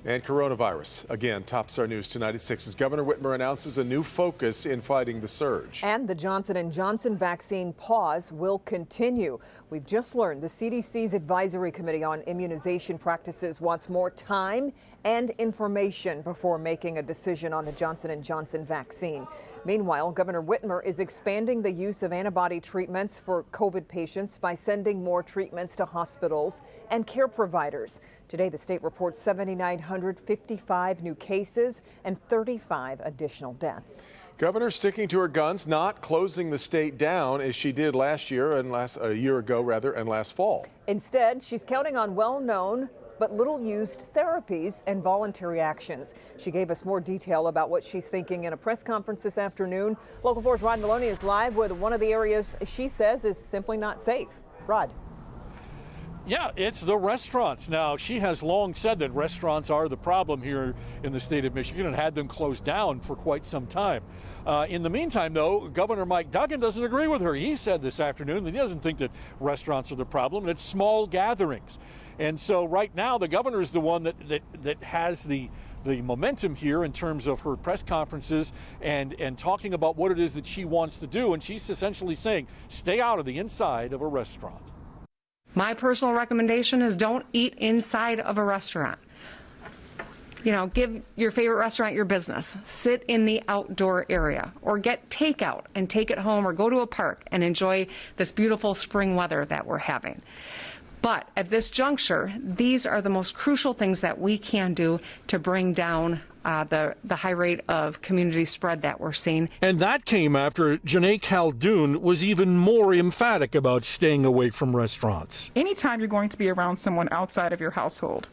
And coronavirus. Again, tops our news tonight at 6 as Governor Whitmer announces a new focus in fighting the surge. And the Johnson & Johnson vaccine pause will continue. We've just learned the CDC's Advisory Committee on Immunization Practices wants more time and information before making a decision on the Johnson & Johnson vaccine. Meanwhile, Governor Whitmer is expanding the use of antibody treatments for COVID patients by sending more treatments to hospitals and care providers. Today, the state reports 7,955 new cases and 35 additional deaths. Governor sticking to her guns, not closing the state down as she did last year and a year ago and last fall. Instead, she's counting on well-known but little-used therapies and voluntary actions. She gave us more detail about what she's thinking in a press conference this afternoon. Local 4's Rod Maloney is live with one of the areas she says is simply not safe. Rod. Yeah, it's the restaurants. Now, she has long said that restaurants are the problem here in the state of Michigan and had them closed down for quite some time. In the meantime, though, Governor Mike Duggan doesn't agree with her. He said this afternoon that he doesn't think that restaurants are the problem, it's small gatherings. And so right now, the governor is the one that has the momentum here in terms of her press conferences and talking about what it is that she wants to do. And she's essentially saying, stay out of the inside of a restaurant. My personal recommendation is don't eat inside of a restaurant. You know, give your favorite restaurant your business. Sit in the outdoor area or get takeout and take it home or go to a park and enjoy this beautiful spring weather that we're having. But at this juncture, these are the most crucial things that we can do to bring down the high rate of community spread that we're seeing. And that came after Janae Caldoun was even more emphatic about staying away from restaurants. Anytime you're going to be around someone outside of your household,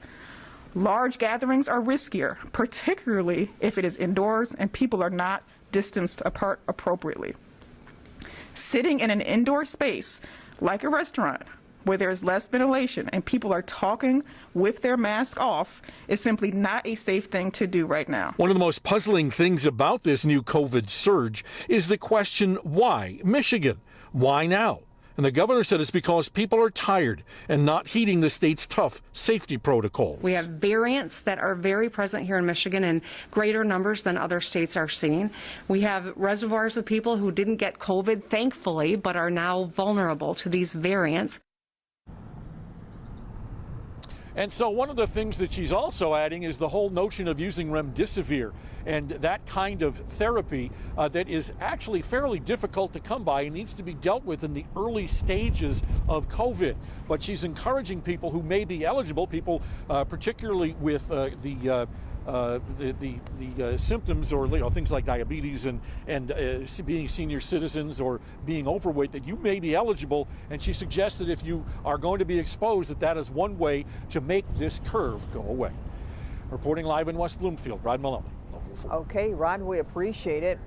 large gatherings are riskier, particularly if it is indoors and people are not distanced apart appropriately. Sitting in an indoor space like a restaurant where there's less ventilation and people are talking with their mask off is simply not a safe thing to do right now. One of the most puzzling things about this new COVID surge is the question, why Michigan? Why now? And the governor said it's because people are tired and not heeding the state's tough safety protocols. We have variants that are very present here in Michigan in greater numbers than other states are seeing. We have reservoirs of people who didn't get COVID, thankfully, but are now vulnerable to these variants. And so one of the things that she's also adding is the whole notion of using remdesivir and that kind of therapy that is actually fairly difficult to come by and needs to be dealt with in the early stages of COVID. But she's encouraging people who may be eligible, people particularly with the symptoms or things like diabetes and being senior citizens or being overweight, that you may be eligible. And she suggests that if you are going to be exposed, that is one way to make this curve go away. Reporting live in West Bloomfield, Rod Maloney, Local 4. Okay, Rod, we appreciate it.